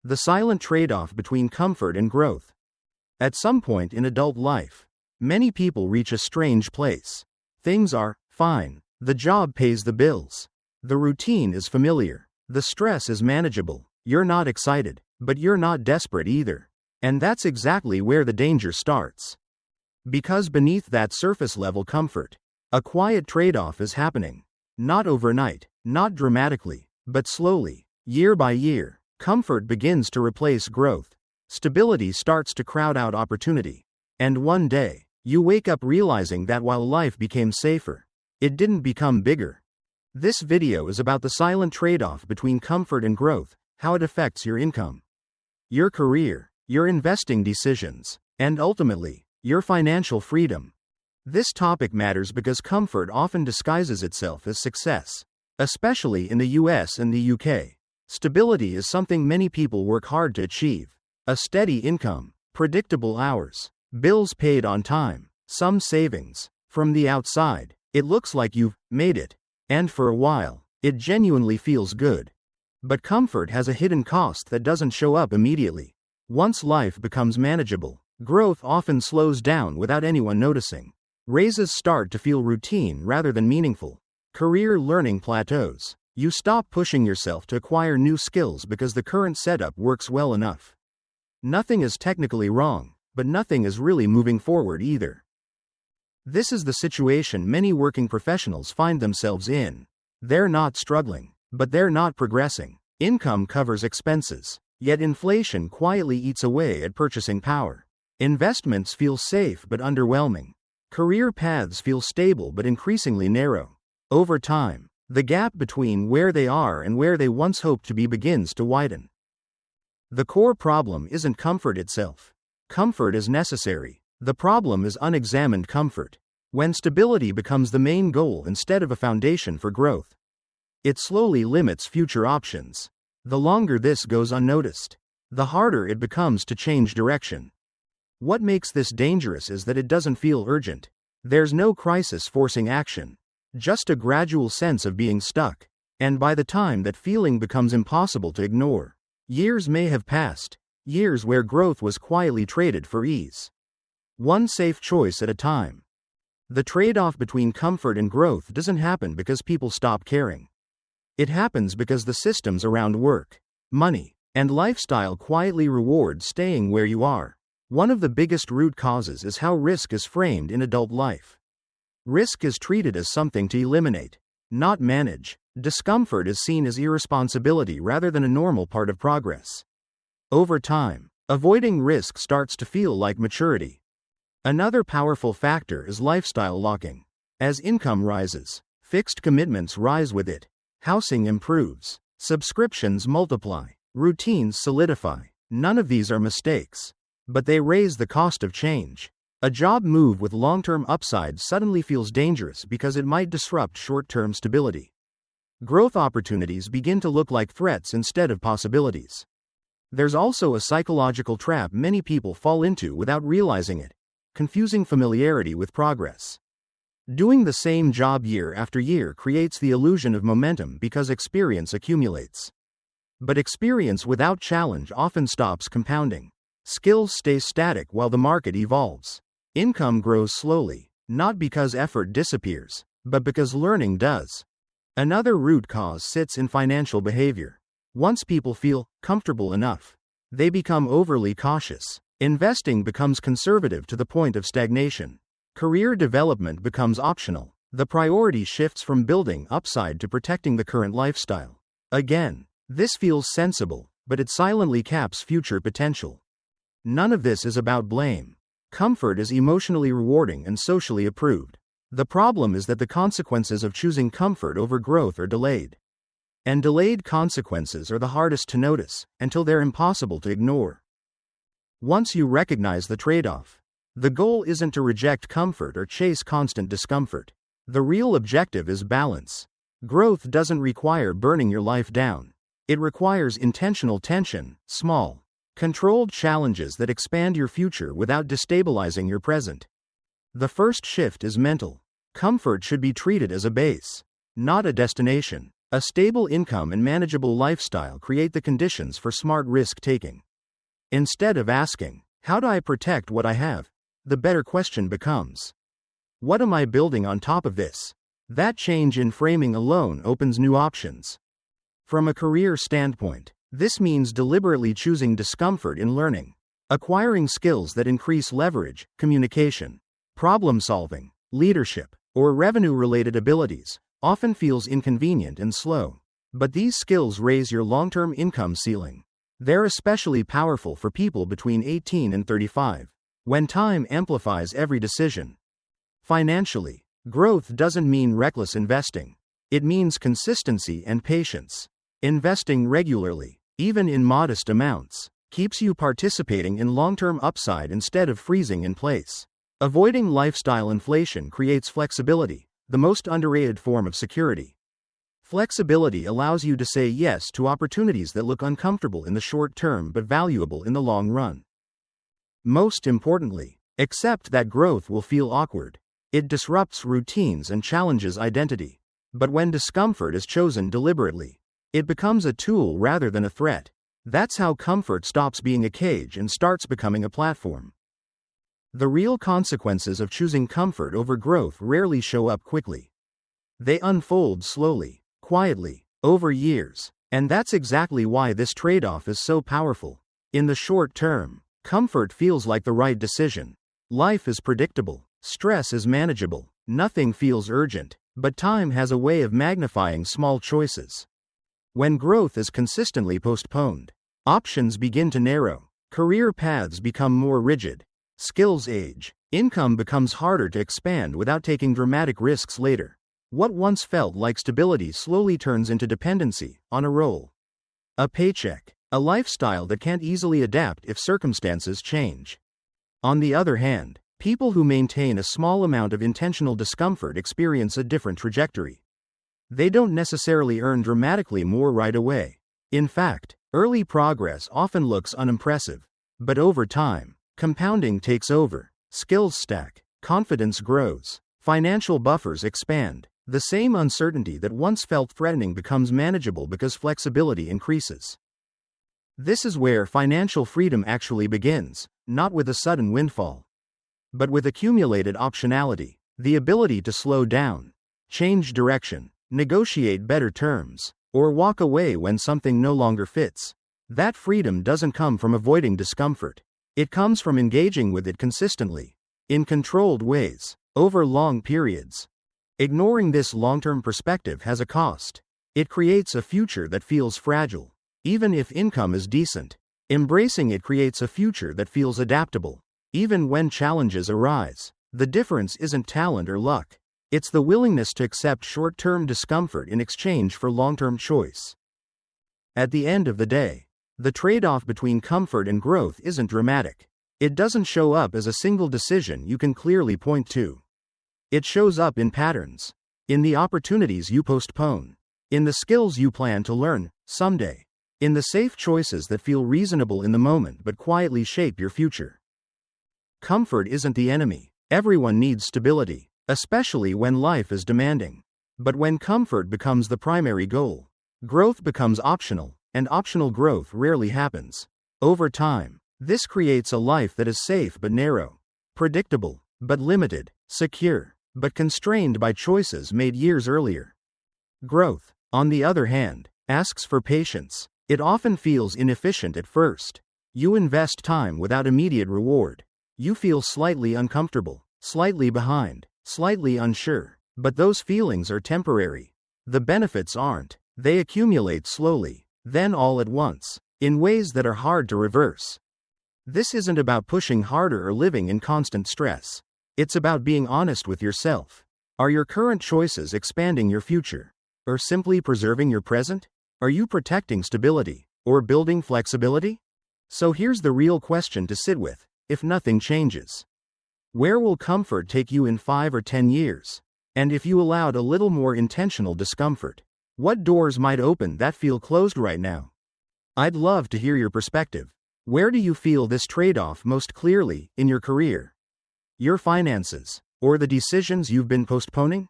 The silent trade-off between comfort and growth. At some point in adult life, many people reach a strange place. Things are fine. The job pays the bills. The routine is familiar. The stress is manageable. You're not excited, but you're not desperate either. And that's exactly where the danger starts. Because beneath that surface-level comfort, a quiet trade-off is happening. Not overnight, not dramatically, but slowly, year by year, comfort begins to replace growth. Stability starts to crowd out opportunity. And one day, you wake up realizing that while life became safer, it didn't become bigger. This video is about the silent trade-off between comfort and growth, how it affects your income, your career, your investing decisions, and ultimately, your financial freedom. This topic matters because comfort often disguises itself as success, especially in the US and the UK. Stability is something many people work hard to achieve. A steady income, predictable hours, bills paid on time, some savings. From the outside, it looks like you've made it, and for a while, it genuinely feels good. But comfort has a hidden cost that doesn't show up immediately. Once life becomes manageable, growth often slows down without anyone noticing. Raises start to feel routine rather than meaningful. Career learning plateaus. You stop pushing yourself to acquire new skills because the current setup works well enough. Nothing is technically wrong, but nothing is really moving forward either. This is the situation many working professionals find themselves in. They're not struggling, but they're not progressing. Income covers expenses, yet inflation quietly eats away at purchasing power. Investments feel safe but underwhelming. Career paths feel stable but increasingly narrow. Over time, the gap between where they are and where they once hoped to be begins to widen. The core problem isn't comfort itself. Comfort is necessary. The problem is unexamined comfort. When stability becomes the main goal instead of a foundation for growth, it slowly limits future options. The longer this goes unnoticed, the harder it becomes to change direction. What makes this dangerous is that it doesn't feel urgent. There's no crisis forcing action, just a gradual sense of being stuck. And by the time that feeling becomes impossible to ignore, years may have passed, years where growth was quietly traded for ease. One safe choice at a time. The trade-off between comfort and growth doesn't happen because people stop caring. It happens because the systems around work, money, and lifestyle quietly reward staying where you are. One of the biggest root causes is how risk is framed in adult life. Risk is treated as something to eliminate, not manage. Discomfort is seen as irresponsibility rather than a normal part of progress. Over time, avoiding risk starts to feel like maturity. Another powerful factor is lifestyle locking. As income rises, fixed commitments rise with it. Housing improves, subscriptions multiply, routines solidify. None of these are mistakes, but they raise the cost of change. A job move with long-term upside suddenly feels dangerous because it might disrupt short-term stability. Growth opportunities begin to look like threats instead of possibilities. There's also a psychological trap many people fall into without realizing it, confusing familiarity with progress. Doing the same job year after year creates the illusion of momentum because experience accumulates. But experience without challenge often stops compounding. Skills stay static while the market evolves. Income grows slowly, not because effort disappears, but because learning does. Another root cause sits in financial behavior. Once people feel comfortable enough, they become overly cautious. Investing becomes conservative to the point of stagnation. Career development becomes optional. The priority shifts from building upside to protecting the current lifestyle. Again, this feels sensible, but it silently caps future potential. None of this is about blame. Comfort is emotionally rewarding and socially approved. The problem is that the consequences of choosing comfort over growth are delayed. And delayed consequences are the hardest to notice, until they're impossible to ignore. Once you recognize the trade-off, the goal isn't to reject comfort or chase constant discomfort. The real objective is balance. Growth doesn't require burning your life down. It requires intentional tension, small, controlled challenges that expand your future without destabilizing your present. The first shift is mental. Comfort should be treated as a base, not a destination. A stable income and manageable lifestyle create the conditions for smart risk-taking. Instead of asking, "How do I protect what I have?" the better question becomes, "What am I building on top of this?" That change in framing alone opens new options. From a career standpoint, this means deliberately choosing discomfort in learning. Acquiring skills that increase leverage, communication, problem solving, leadership, or revenue-related abilities often feels inconvenient and slow. But these skills raise your long-term income ceiling. They're especially powerful for people between 18 and 35, when time amplifies every decision. Financially, growth doesn't mean reckless investing. It means consistency and patience. Investing regularly, even in modest amounts, keeps you participating in long-term upside instead of freezing in place. Avoiding lifestyle inflation creates flexibility, the most underrated form of security. Flexibility allows you to say yes to opportunities that look uncomfortable in the short term but valuable in the long run. Most importantly, accept that growth will feel awkward. It disrupts routines and challenges identity. But when discomfort is chosen deliberately, it becomes a tool rather than a threat. That's how comfort stops being a cage and starts becoming a platform. The real consequences of choosing comfort over growth rarely show up quickly. They unfold slowly, quietly, over years, and that's exactly why this trade-off is so powerful. In the short term, comfort feels like the right decision. Life is predictable, stress is manageable, nothing feels urgent, but time has a way of magnifying small choices. When growth is consistently postponed, options begin to narrow, career paths become more rigid, skills age, income becomes harder to expand without taking dramatic risks later. What once felt like stability slowly turns into dependency on a role, a paycheck, a lifestyle that can't easily adapt if circumstances change. On the other hand, people who maintain a small amount of intentional discomfort experience a different trajectory. They don't necessarily earn dramatically more right away. In fact, early progress often looks unimpressive. But over time, compounding takes over, skills stack, confidence grows, financial buffers expand. The same uncertainty that once felt threatening becomes manageable because flexibility increases. This is where financial freedom actually begins, not with a sudden windfall, but with accumulated optionality, the ability to slow down, change direction, negotiate better terms, or walk away when something no longer fits. That freedom doesn't come from avoiding discomfort. It comes from engaging with it consistently, in controlled ways, over long periods. Ignoring this long-term perspective has a cost. It creates a future that feels fragile, even if income is decent. Embracing it creates a future that feels adaptable, even when challenges arise. The difference isn't talent or luck. It's the willingness to accept short-term discomfort in exchange for long-term choice. At the end of the day, the trade-off between comfort and growth isn't dramatic. It doesn't show up as a single decision you can clearly point to. It shows up in patterns, in the opportunities you postpone, in the skills you plan to learn someday, in the safe choices that feel reasonable in the moment but quietly shape your future. Comfort isn't the enemy. Everyone needs stability, especially when life is demanding. But when comfort becomes the primary goal, growth becomes optional, and optional growth rarely happens. Over time, this creates a life that is safe but narrow, predictable but limited, secure but constrained by choices made years earlier. Growth, on the other hand, asks for patience. It often feels inefficient at first. You invest time without immediate reward. You feel slightly uncomfortable, slightly behind, slightly unsure, but those feelings are temporary. The benefits aren't. They accumulate slowly, then all at once, in ways that are hard to reverse. This isn't about pushing harder or living in constant stress. It's about being honest with yourself. Are your current choices expanding your future, or simply preserving your present? Are you protecting stability, or building flexibility? So here's the real question to sit with: if nothing changes, where will comfort take you in 5 or 10 years? And if you allowed a little more intentional discomfort, what doors might open that feel closed right now? I'd love to hear your perspective. Where do you feel this trade-off most clearly, in your career, your finances, or the decisions you've been postponing?